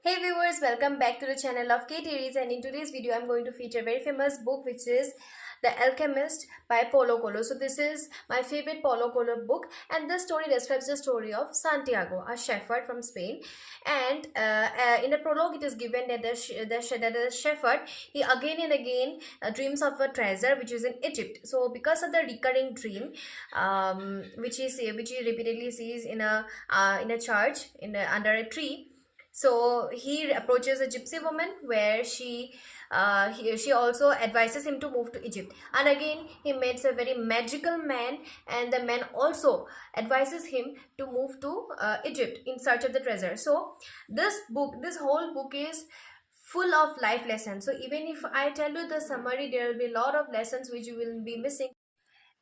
Hey viewers, welcome back to the channel of KTRs, and in today's video I'm going to feature a very famous book which is The Alchemist by Paulo Coelho. So this is my favorite Paulo Coelho book, and this story describes the story of Santiago, a shepherd from Spain. And in the prologue it is given that the shepherd, he again and again dreams of a treasure which is in Egypt. So because of the recurring dream which he repeatedly sees in a church under a tree, so he approaches a gypsy woman where she also advises him to move to Egypt. And again, he meets a very magical man, and the man also advises him to move to Egypt in search of the treasure. So this whole book is full of life lessons. So even if I tell you the summary, there will be a lot of lessons which you will be missing,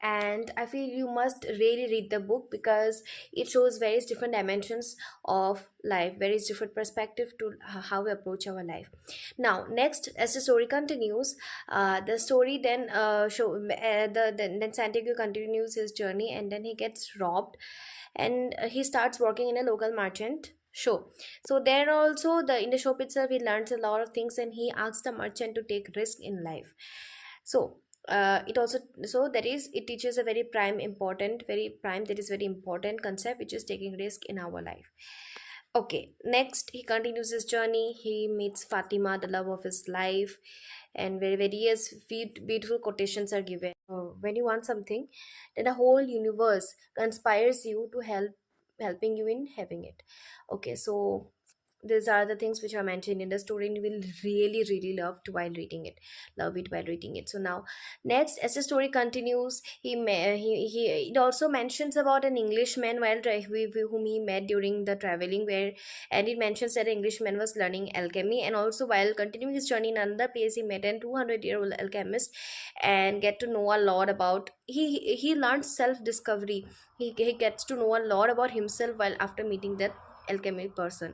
and I feel you must really read the book because it shows various different dimensions of life, various different perspective to how we approach our life. Now next, as the story continues, the story then then Santiago continues his journey, and then he gets robbed, and he starts working in a local merchant show. So there also, the in the shop itself, he learns a lot of things, and he asks the merchant to take risk in life. So it also, so that is, it teaches a very important concept, which is taking risk in our life. Okay, next he continues his journey. He meets Fatima, the love of his life, and very various beautiful quotations are given. When you want something, then the whole universe conspires you to helping you in having it. Okay, so these are the things which are mentioned in the story, and you will really love it while reading it. So now next, as the story continues, he it also mentions about an Englishman whom he met during the traveling, where, and it mentions that the Englishman was learning alchemy, and also while continuing his journey in another place, he met an 200-year-old alchemist and get to know a lot about, he learns self discovery. He gets to know a lot about himself while after meeting that alchemy person,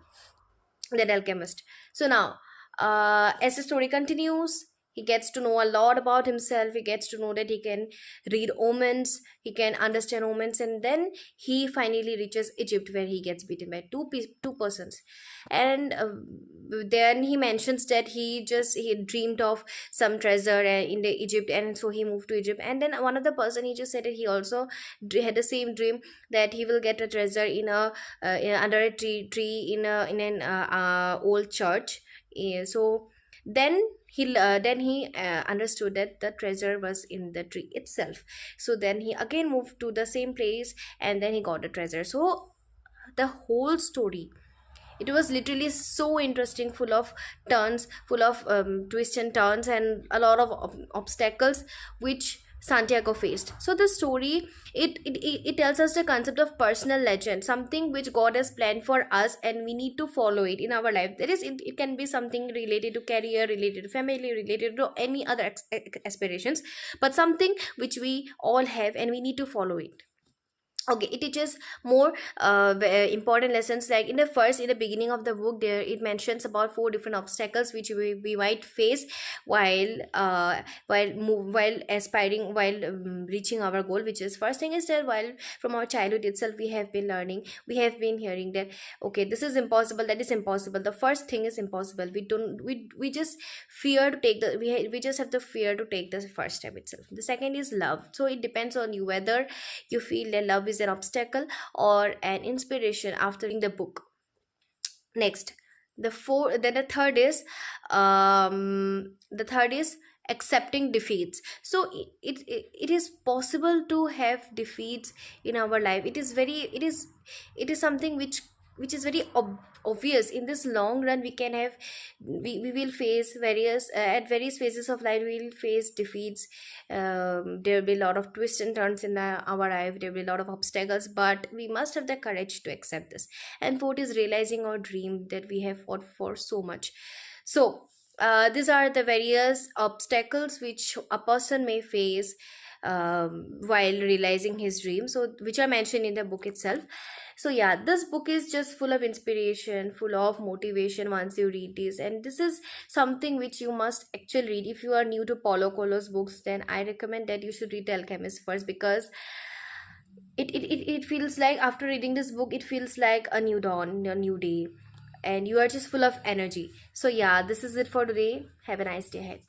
that alchemist. So now, as the story continues, he gets to know a lot about himself. He gets to know that he can read omens, he can understand omens, and then he finally reaches Egypt, where he gets beaten by two persons. And then he mentions that he dreamed of some treasure in the Egypt, and so he moved to Egypt. And then one of the person, he just said that he also had the same dream, that he will get a treasure under a tree in an old church. So then he understood that the treasure was in the tree itself. So then he again moved to the same place, and then he got the treasure. So the whole story, it was literally so interesting, full of turns, full of twists and turns, and a lot of obstacles which Santiago faced. So the story, it tells us the concept of personal legend, something which God has planned for us, and we need to follow it in our life. That is, it can be something related to career, related to family, related to any other aspirations, but something which we all have, and we need to follow it. Okay, it teaches more important lessons, like in the beginning of the book, there it mentions about four different obstacles which we might face while aspiring, while reaching our goal. Which is, first thing is that while from our childhood itself, we have been learning, we have been hearing that, okay, this is impossible, that is impossible, the first thing is impossible. We just fear to take we just have the fear to take the first step itself. The second is love. So it depends on you whether you feel that love is an obstacle or an inspiration after reading the book. Next, the third is accepting defeats. So it is possible to have defeats in our life. It is something which is very obvious. In this long run, we can have, we will face various at various phases of life, we will face defeats. There will be a lot of twists and turns in our life, there will be a lot of obstacles, but we must have the courage to accept this. And fourth is realizing our dream that we have fought for so much. So these are the various obstacles which a person may face while realizing his dream, so which are mentioned in the book itself. So yeah, this book is just full of inspiration, full of motivation once you read this, and this is something which you must actually read. If you are new to Paulo Coelho's books, then I recommend that you should read The Alchemist first, because it feels like, after reading this book, it feels like a new dawn, a new day. and you are just full of energy. So yeah, this is it for today. Have a nice day ahead.